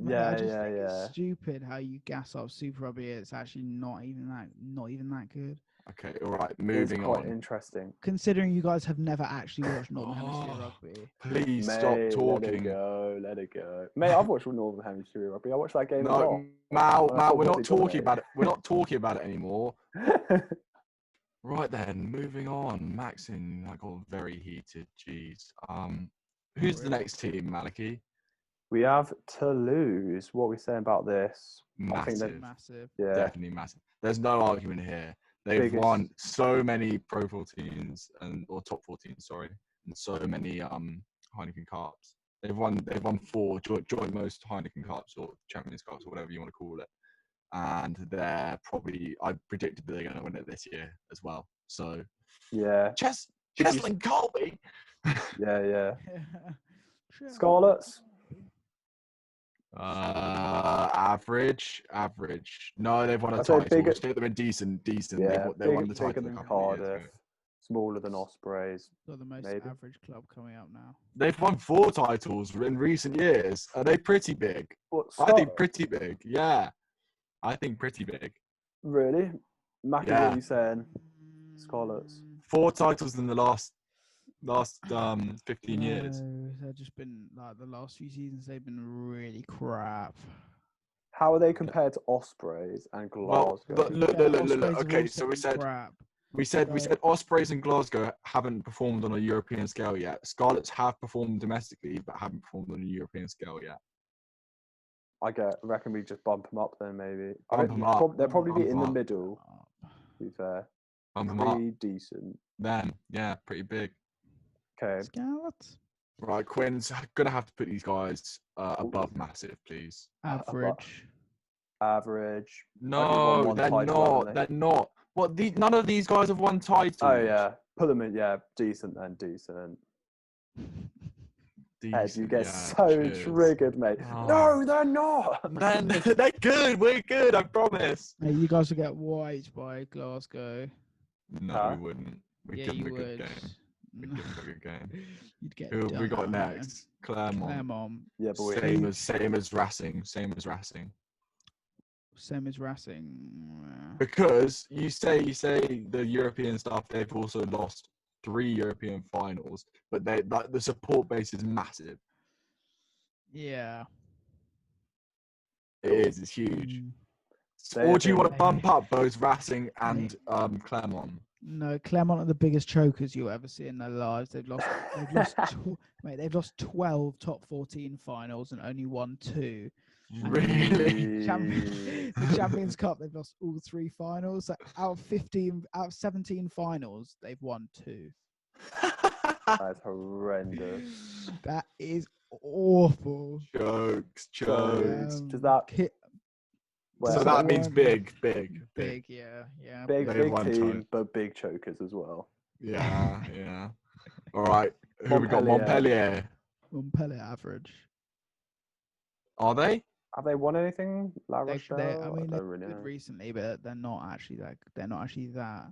Mate, I just think it's stupid how you gas up Super Rugby. It's actually not even that good. Okay, all right, moving on. Quite interesting. Considering you guys have never actually watched Northern Hemisphere Rugby. Please stop talking. Let it go. Mate, I've watched Northern Hemisphere Rugby. I watched that game a lot. Mal, we're not talking about it. We're not talking about it anymore. Right then, moving on. Maxine, that got very heated. Jeez. Who's the next team, Maliki? We have Toulouse. What are we saying about this? Massive. Massive. Yeah. Definitely massive. There's no argument here. They've won so many Pro 14s or top 14s, sorry, and so many Heineken Cups. They've won 4 joint most Heineken Cups or Champions Cups or whatever you want to call it. And they're probably, I predicted that they're going to win it this year as well. So yeah, Cheslin Colby. yeah. Scarlets. Average. No, they've won a title. Stick them in decent. Yeah, they won the title. Bigger than Cardiff, smaller than Ospreys. They're the most average club coming up now. They've won 4 titles in recent years. Are they pretty big? I think pretty big. Yeah, I think pretty big. Really? Mackie, what are you saying? Scarlets. 4 titles in the last 15 years. They've just been, like, the last few seasons, they've been really crap. How are they compared to Ospreys and Glasgow? Well, look. Okay, so we said Ospreys and Glasgow haven't performed on a European scale yet. Scarlets have performed domestically, but haven't performed on a European scale yet. I reckon we just bump them up then, maybe. Bump them up. They'll probably be in the middle, to be fair. Bump them up. Pretty decent. Then, yeah, pretty big. Okay. Scarlets. Right, Quinn's gonna have to put these guys above massive, please. Average. No, they're not. They're not. What? None of these guys have won titles. Oh yeah, put them in. Yeah, decent then. Decent. Ed, you get triggered, mate. Oh. No, they're not. They're good. We're good. I promise. Hey, you guys will get wiped by Glasgow. No, we wouldn't. We'd give them a good game. We'd give them a good game. You'd get Who have we got next? Clermont. Yeah, but same as Racing. Because you say the European stuff, they've also lost 3 European finals, but the support base is massive. Yeah. It is. It's huge. Or do you want to bump up both Racing and Clermont? No, Clermont are the biggest chokers you'll ever see in their lives. They've lost they've lost 12 top 14 finals and only won 2. Really? The Champions Cup, they've lost all 3 finals. So out of 17 finals, they've won 2. That's horrendous. That is awful. Jokes. Does that? So that means big. Big, yeah. Big team, but big chokers as well. Yeah. All right. Who we got? Montpellier. Montpellier average. Are they? Have they won anything? La Rochelle? I mean, don't really know. recently, but they're not actually that. They're not actually that.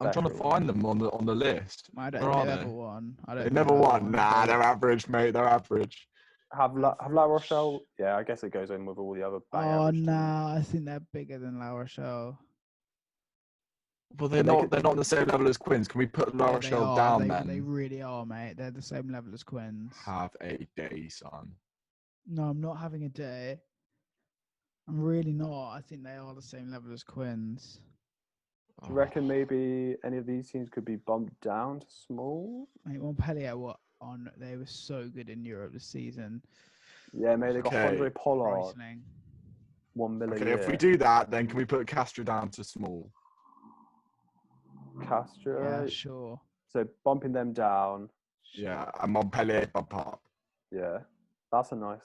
I'm trying to find them on the list. I don't Where think are they've they? ever won. They never won. Nah, they're average, mate. They're average. Have La Rochelle? Yeah, I guess it goes in with all the other. Oh no, I think they're bigger than La Rochelle. Well, they're not on the same level as Quins. Can we put La Rochelle down then? They really are, mate. They're the same level as Quins. Have a day, son. No, I'm not having a day. I'm really not. I think they are the same level as Quins. Do you reckon maybe any of these teams could be bumped down to small? Mate, Montpellier were on. They were so good in Europe this season. Yeah, mate, they got Andre Pollard. 1 million. Okay, if we do that, then can we put Castro down to small? Castro? Yeah, sure. So bumping them down. Yeah, and Montpellier bump up. Yeah. That's a nice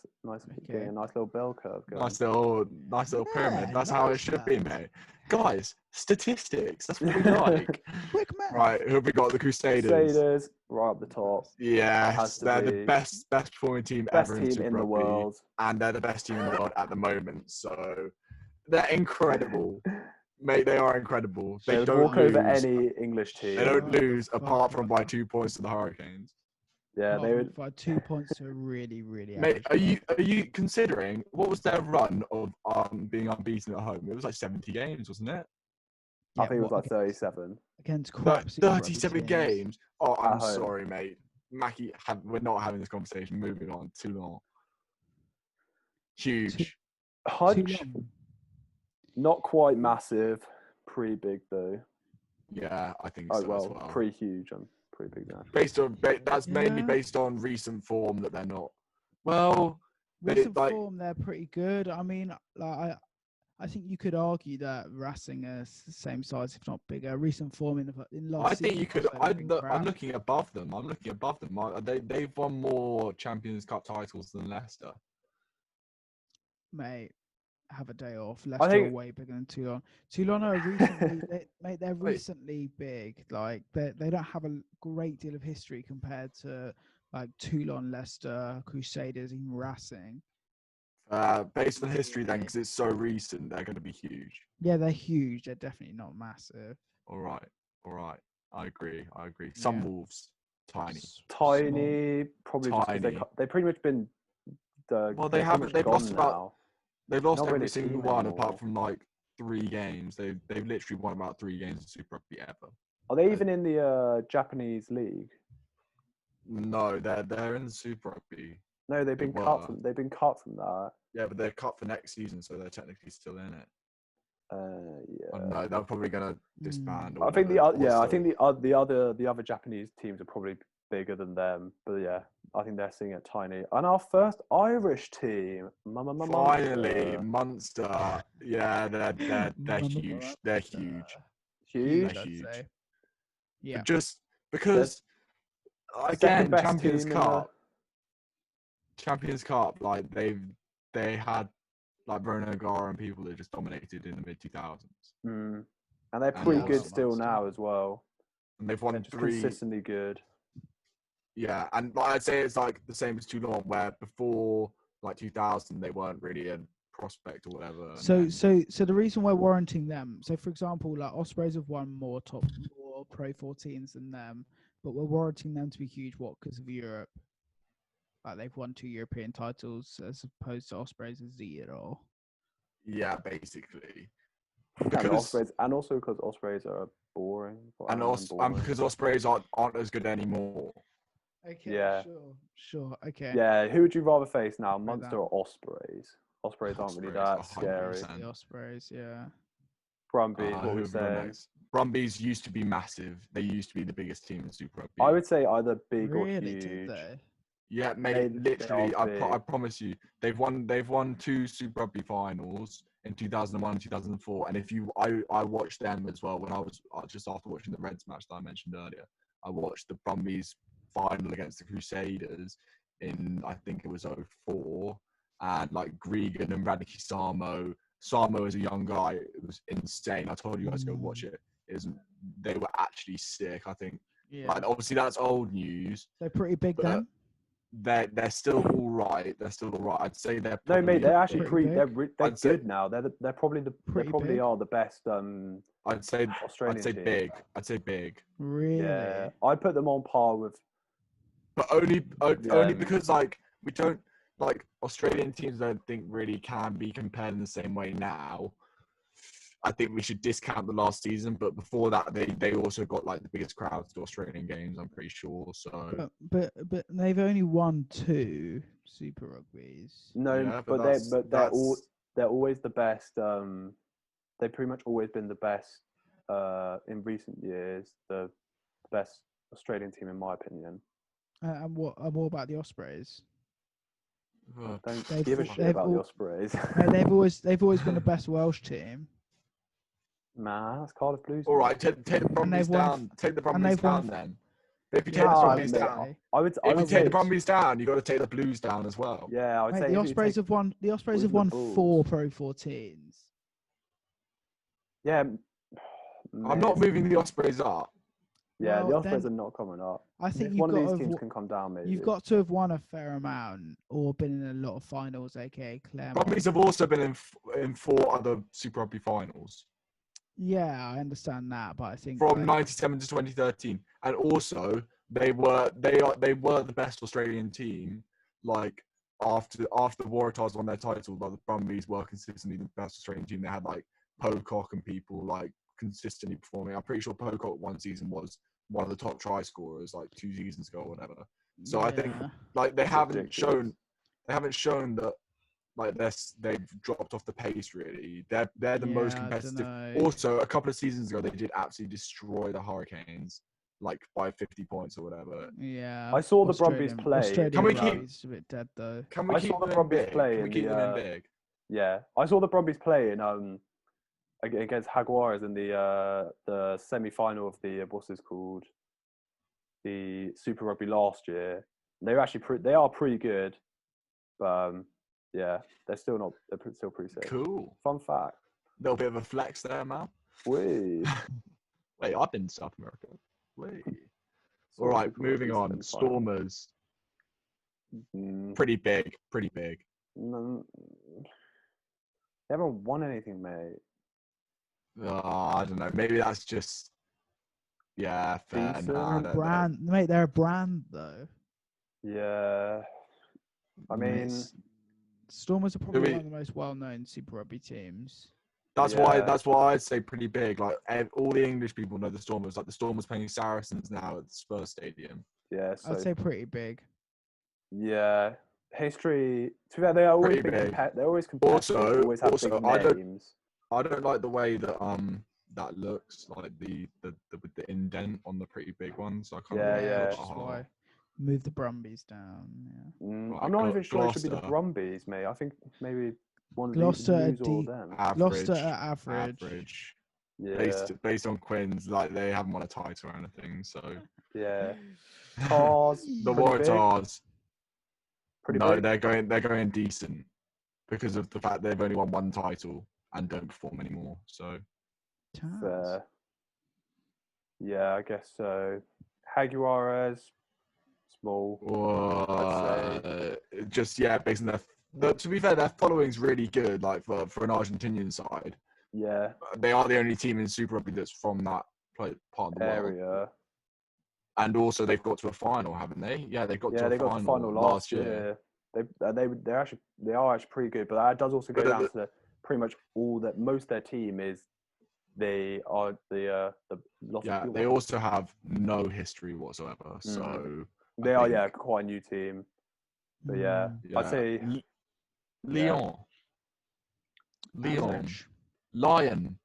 getting a nice little bell curve going. Nice little pyramid. That's how it should be, mate. Guys, statistics. That's what we like. Quick math. Right, who have we got? The Crusaders. Crusaders, right up the top. Yes, they're the best performing team ever in Super Rugby, world. And they're the best team in the world at the moment. So they're incredible. Mate, they are incredible. They don't walk over any English team. They don't lose apart from by 2 points to the Hurricanes. Yeah, they would by 2 points to a really, really. Mate, are you considering what was their run of being unbeaten at home? It was like 70 games, wasn't it? I think it was like 37 against 37 games. Oh, I'm sorry, mate. Macci, we're not having this conversation. Moving on. Too long. Huge. Hudge, not quite massive. Pretty big though. Yeah, I think so as well. Pretty huge. Pretty big now. That's mainly based on recent form that they're not. Well, recent form they're pretty good. I mean, like I think you could argue that Racing is the same size, if not bigger. Recent form in last. I think you could. I'm looking above them. They've won more Champions Cup titles than Leicester. Mate, have a day off. Leicester are way bigger than Toulon. Toulon are recently, they're recently big. Like they don't have a great deal of history compared to like Toulon, Leicester, Crusaders, even Racing. Based on history, then, because it's so recent, they're going to be huge. Yeah, they're huge. They're definitely not massive. All right. I agree. Some Wolves, tiny, probably tiny. Just they've pretty much been. They haven't. They've lost now. They've lost every single one apart from like 3 games. They've literally won about 3 games in Super Rugby ever. Are they even in the Japanese league? No, they're in the Super Rugby. No, they've been cut from that. Yeah, but they're cut for next season, so they're technically still in it. Yeah. I don't know, they're probably gonna disband. I think the other Japanese teams are probably bigger than them, but yeah, I think they're seeing it tiny. And our first Irish team, finally, Munster. Yeah, they're huge. They're huge. Huge. They're huge. Yeah. But just because, again, Champions Cup, like they had like Bruno Gara and people that just dominated in the mid 2000s. And they're pretty good still now as well. And they've won 3 consistently good. Yeah, and I'd say it's like the same as Toulon, where before like 2000 they weren't really a prospect or whatever. So the reason we're warranting them, so for example, like Ospreys have won more Pro 14s than them, but we're warranting them to be huge. What? Because of Europe. Like they've won 2 European titles as opposed to Ospreys as 0. Yeah, basically. And also because Ospreys are boring. And because Ospreys aren't as good anymore. Okay. Yeah. Sure. Okay. Yeah. Who would you rather face now, Munster or Ospreys? Ospreys aren't really that scary. The Ospreys, yeah. Brumbies, what we say? Brumbies used to be massive. They used to be the biggest team in Super Rugby. I would say either big or huge. Did they? Yeah, mate. Literally, I promise you, they've won 2 Super Rugby finals in 2001 and 2004. And I watched them as well when I was just after watching the Reds match that I mentioned earlier. I watched the Brumbies final against the Crusaders in, I think it was 2004, and like Gregan and Radicki Samo as a young guy, it was insane. I told you guys to go watch it. they were actually sick. I think. Yeah. Like, obviously, that's old news. They're pretty big then. They're still all right. They're still all right. I'd say they're no, mate. They're actually pretty they're good now. They're probably big. are the best. I'd say Australian I'd say team. big. I'd say big. Really? Yeah, I'd put them on par with. But only because like we don't like Australian teams. Don't think really can be compared in the same way now. I think we should discount the last season, but before that, they also got like the biggest crowds to Australian games. I'm pretty sure. So, but they've only won 2 Super Rugbies. No, yeah, but they're always the best. They've pretty much always been the best in recent years. The best Australian team, in my opinion. And what about the Ospreys? Don't give a shit about the Ospreys. they've always been the best Welsh team. Nah, it's Cardiff Blues. all right, take the Brumbies down. Take the Brumbies down then. If you take the Brumbies down, if you take the Brumbies down, you got to take the Blues down as well. Yeah, I would say the Ospreys have won. The Ospreys have won 4 Pro 14s. Yeah, I'm not moving the Ospreys up. Yeah, the Ospreys are not coming up. I think one of these teams can come down. Maybe you've got to have won a fair amount or been in a lot of finals, aka Claremont. Brumbies have also been in 4 other Super Rugby finals. Yeah, I understand that, but I think from 97 to 2013, and also they were the best Australian team. Like after the Waratahs won their title, like the Brumbies were consistently the best Australian team. They had like Pocock and people like consistently performing. I'm pretty sure Pocock one season was one of the top try scorers like 2 seasons ago or whatever. So I think like they haven't shown that. Like they've dropped off the pace really. They're the most competitive. Also, a couple of seasons ago, they did absolutely destroy the Hurricanes, like by 50 points or whatever. Yeah, I saw the Brumbies play. Can we keep? It's a bit dead though. Can we keep the Brumbies play? Can we keep them in big? Yeah, I saw the Brumbies play in against Jaguars in the semi-final of the what's it called, the Super Rugby last year. They're actually they are pretty good, but. Yeah, they're still not. They're still pretty safe. Cool. Fun fact. Little bit of a flex there, Mal. Wait, I've been to South America. All right, moving on. Stormers. Pretty big. No, they haven't won anything, mate. I don't know. Maybe that's just. Yeah, fair. Mate, they're a brand though. Yeah. I mean. Stormers are probably one of the most well-known Super Rugby teams. That's why I'd say pretty big. Like all the English people know the Stormers. Like the Stormers playing Saracens now at the Spurs Stadium. Yeah, I'd say pretty big. Yeah, history. To be fair, they are always big. They're always competitive. Also, always have big names. I don't like the way that that looks like the with the indent on the pretty big one. So I can't. Yeah. Which is why. Move the Brumbies down. Yeah. Right, I'm not even sure it should be the Brumbies, mate. I think maybe one of Gloucester these or them. Gloucester at average. Yeah. Based on Quins, like they haven't won a title or anything. So yeah. Tars. The Waratahs. Pretty big. They're going decent because of the fact they've only won 1 title and don't perform anymore. So. Fair. Yeah, I guess so. Jaguares. Small. I'd say. Just based on to be fair, their following's really good. Like for an Argentinian side. Yeah. They are the only team in Super Rugby that's from that part of the area. world. And also they've got to a final, haven't they? Yeah, they got to a final last year. They are actually pretty good, but that does also go down to pretty much most of their team is they are the lost. Yeah, they also have no history whatsoever. So they are quite a new team. But yeah. I'd say Lion. Lion.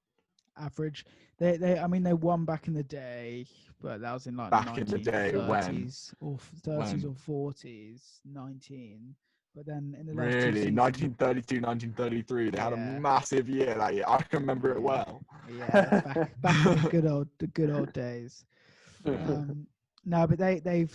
Average. They won back in the day, but that was in like back in the day 30s or 30s or 40s, 19. But then in the last 1932, 1933, they had a massive year that year. I can remember it well. Yeah, back in the good old days. No, but they've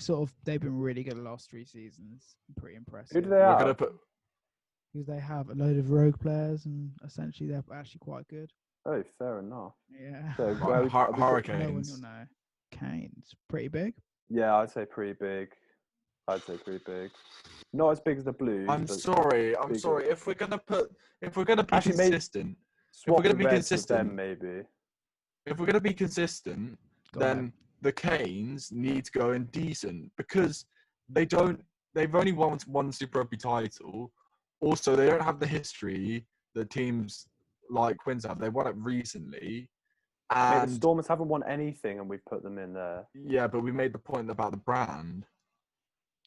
been really good the last 3 seasons. Pretty impressive. Who do they have? Because they have a load of rogue players, and essentially they're actually quite good. Oh, fair enough. Yeah. So Right, are we No one Hurricanes. you'll know. Canes, pretty big. Yeah, I'd say pretty big. Not as big as the Blues. I'm but sorry. bigger. If we're gonna be Actually, maybe consistent, swap the Reds with them, maybe. if we're gonna be consistent, Go then ahead. the Canes need to go in decent because they've only won one Super Rugby title. Also, they don't have the history that teams like Quins have. They won it recently. Mate, the And Stormers haven't won anything, and we've put them in there. yeah, but we made the point about the brand.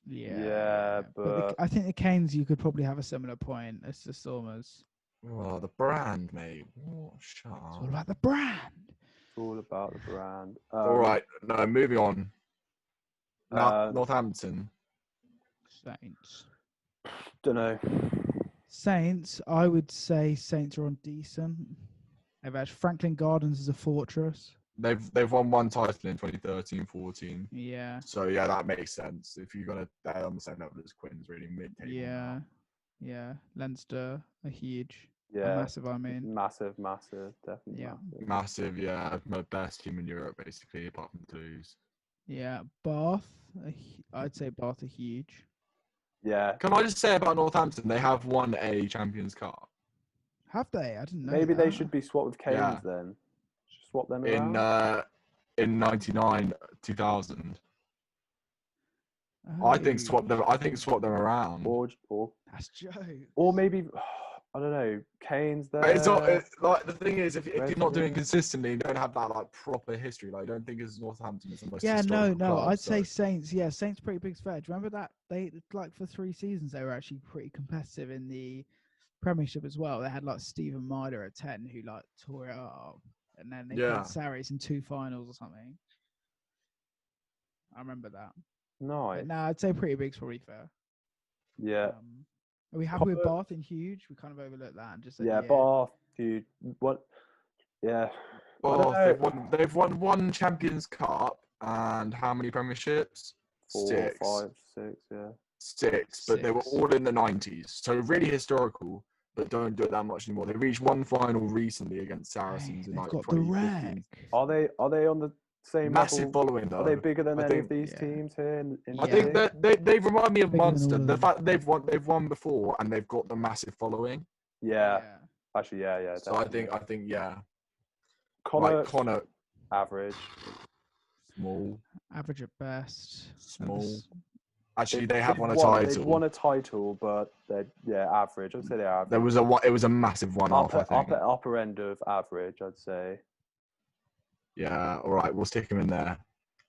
Yeah, but I think the Canes, you could probably have a similar point as the Stormers. Oh, the brand, mate. Oh, shut It's up. all about the brand. it's all about the brand. All right, no, moving on. Now, Northampton. Saints. Don't know. Saints, I would say Saints are on decent. They've had Franklin Gardens as a fortress. They've won one title in 2013-14. Yeah. So yeah, that makes sense. If you're gonna they're on the same level as Quins, really mid-table. Yeah. Now. Yeah. Leinster are huge. Yeah, Massive, I mean. Massive, definitely Yeah. Massive, yeah. The best team in Europe, basically, apart from the Blues. Yeah. Bath, I'd say Bath are huge. Yeah. Can I just say about Northampton, they have won a Champions Cup. Have they? I didn't know. Maybe that. they should be swapped with Canes then. Just swap them around. In 99, 2000. Oh. I think swap them around. Or That's joke. Or maybe I don't know. Canes there. But it's not like the thing is if you're not doing it Redford. consistently, you don't have that like proper history. Like I don't think it's Northampton is the most Yeah, historical no. club, I'd so. say Saints. Yeah, Saints pretty big fair. Do you remember that they like for 3 seasons they were actually pretty competitive in the Premiership as well. They had like Stephen Myler at 10 who like tore it up, and then they played Saris in 2 finals or something. I remember that. Nice. No, I'd say pretty big's probably fair. Yeah. Are we happy with Bath and huge? We kind of overlooked that and just said, Bath, huge. What? Yeah. Bath, they've won one Champions Cup and how many Premierships? 4, 6. 5, 6. Yeah. 6, but they were all in the 90s, so really historical. But don't do it that much anymore. They reached one final recently against Saracens in like 2015. Are they on the same massive level? following though? Are they bigger than any of these teams here? In I think that they remind me of Munster. The fact that they've won before and they've got the massive following. Yeah. Actually, yeah. So definitely. I think yeah. Connacht, average. Small. Average at best. Small. Actually, they have won a title. They've won a title, but they're average. I'd say they're average. It was a massive one-off. I think. Upper end of average, I'd say. Yeah. All right. We'll stick them in there.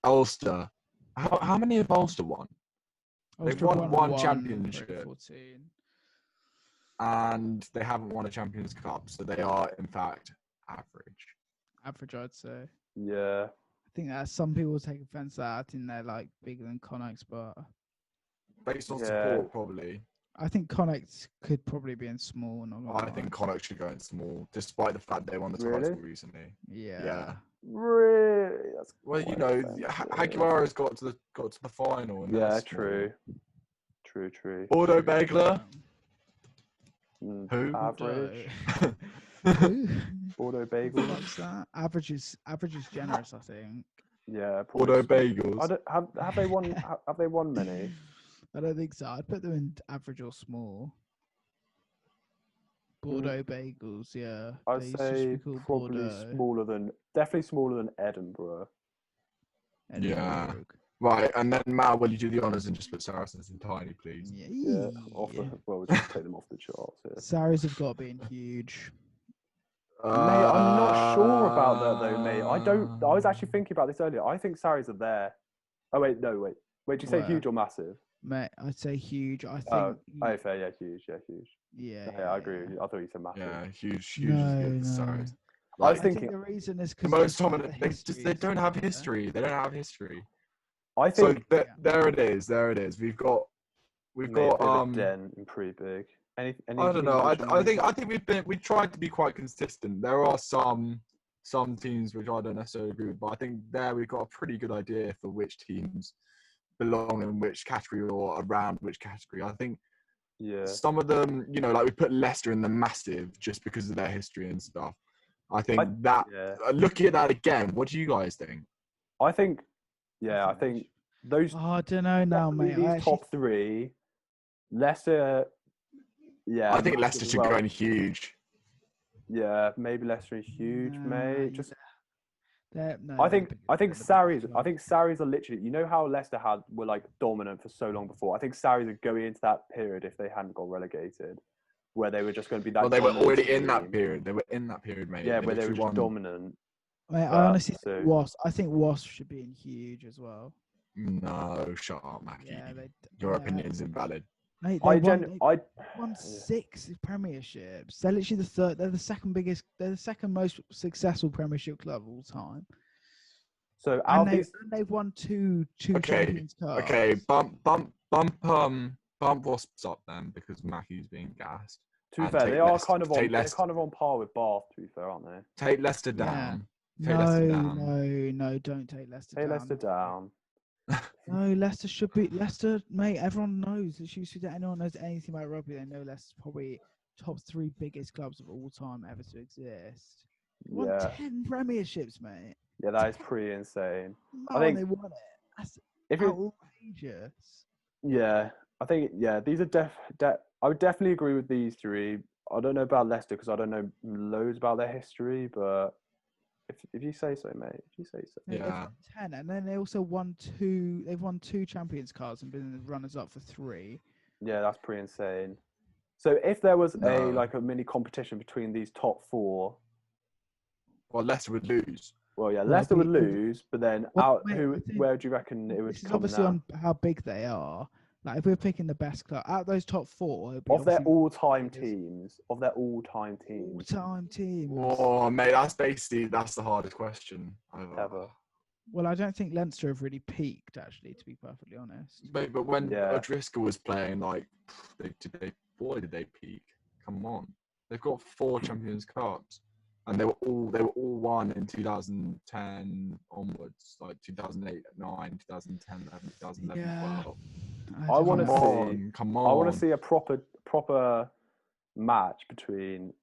Ulster. How many have Ulster won? They've won one championship. And they haven't won a Champions Cup, so they are in fact average. Average, I'd say. Yeah. I think that some people take offence that. I think they're like bigger than Connacht, but based on support, probably. I think Connacht could probably be in small. I think Connacht should go in small, despite the fact they won the title recently. Yeah. Really? Well, you know, Haguara's got to the final. And yeah, true. Bordeaux Begler. Who? Average. Bordeaux Bagels. What's that? Average is generous, I think. Yeah. Bordeaux Bagels. Have they won? Have they won many? I don't think so. I'd put them in average or small. Bordeaux Bagels, yeah. I'd say probably definitely smaller than Edinburgh. Yeah. Right, and then Mal, will you do the honours and just put Saracens entirely, please? Yeah. We'll just take them off the charts here. Saracens have got to be huge. Mate, I'm not sure about that though, mate. I was actually thinking about this earlier. I think Sarries are there. Oh wait, no, wait. Wait, did you say huge or massive? Mate, I'd say huge. I think. Oh, fair, yeah, huge. Yeah, I agree with you. I thought you said massive. Yeah, huge is good. Sorry. I was thinking the reason is because the most dominant. They don't have history. They don't have history. I think so. There it is. We've got Den and pretty big. Any I don't know. I think we've tried to be quite consistent. There are some teams which I don't necessarily agree with, but I think there we've got a pretty good idea for which teams belong in which category or around which category. I think some of them, you know, like we put Leicester in the massive just because of their history and stuff. I think looking at that again, what do you guys think? I think those. I don't know now, mate. These top three, Leicester. Yeah, I think Leicester should go in huge. Yeah, maybe Leicester is huge, mate. I think Sarries are literally. You know how Leicester were like dominant for so long before. I think Sarries are going into that period if they hadn't got relegated, where they were just going to be that. Well, they were already in that period. They were in that period, mate. Yeah, where they were just dominant. Mate, I honestly think Wasp. I think Wasp should be in huge as well. No, shut up, Mackie. Yeah, your opinion is invalid. Mate, they won 6 premierships. They're literally the third. They're the second biggest. They're the second most successful Premiership club of all time. So they've won two Champions Cups. Okay, bump Wasps up then because Mackie's being gassed. To be fair, they're kind of on par with Bath. To be fair, aren't they? Take Leicester down. No, don't take Leicester down. Take Leicester down. No, Leicester should be Leicester, mate. Everyone knows. Anyone knows anything about rugby, they know Leicester's probably top 3 biggest clubs of all time ever to exist. They won 10 premierships, mate. Yeah, that is pretty insane. I think they won it. That's outrageous. Yeah, I think these are I would definitely agree with these 3. I don't know about Leicester because I don't know loads about their history, but. If you say so, mate. If you say so. Yeah. 10, and then they also won 2. They've won 2 Champions Cards and been runners-up for 3. Yeah, that's pretty insane. So if there was a mini competition between these top 4, well, Leicester would lose. Well, yeah, Leicester would lose, but then where do you reckon it would come obviously out? On how big they are. Like if we're picking the best club out of those top 4 of their all-time teams. All-time teams. Oh, mate, that's the hardest question ever. Well, I don't think Leinster have really peaked, actually, to be perfectly honest. Mate, but when O'Driscoll was playing, like, did they peak? Come on, they've got 4 Champions Cups, and they were all won in 2010 onwards, like 2008, 9, 2010, 11, 2011, 12. I want to see a proper match between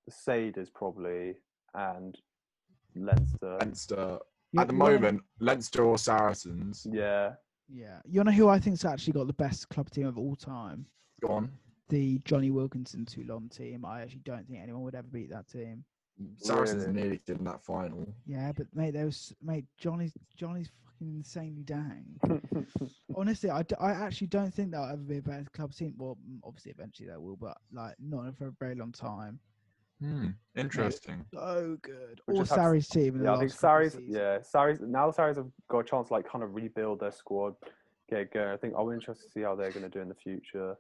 the Saders probably and Leinster. At the moment, Leinster or Saracens. Yeah. Yeah. You know who I think's actually got the best club team of all time? Go on. The Johnny Wilkinson Toulon team. I actually don't think anyone would ever beat that team. Saracens nearly did in that final. Yeah, but Johnny's fucking insanely dang. Honestly, I actually don't think that'll ever be a better club team. Well, obviously, eventually they will, but like not for a very long time. Interesting. So good. Or Sarri's team. I think Sarri's. Yeah, Sarri's have got a chance to like kind of rebuild their squad, get going. I think I'm interested to see how they're going to do in the future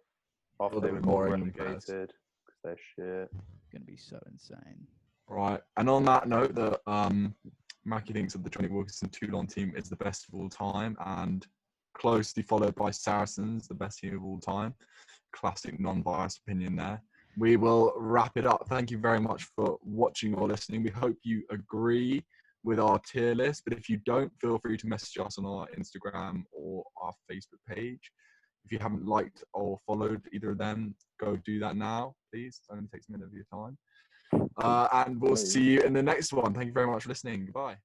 after they were more relegated because they're shit. It's going to be so insane. Right, and on that note, that Mackie thinks that the Johnny Wilkinson Toulon team is the best of all time, and closely followed by Saracens, the best team of all time. Classic non-biased opinion there. We will wrap it up. Thank you very much for watching or listening. We hope you agree with our tier list, but if you don't, feel free to message us on our Instagram or our Facebook page. If you haven't liked or followed either of them, go do that now, please. It only takes a minute of your time. And we'll see you in the next one. Thank you very much for listening. Goodbye.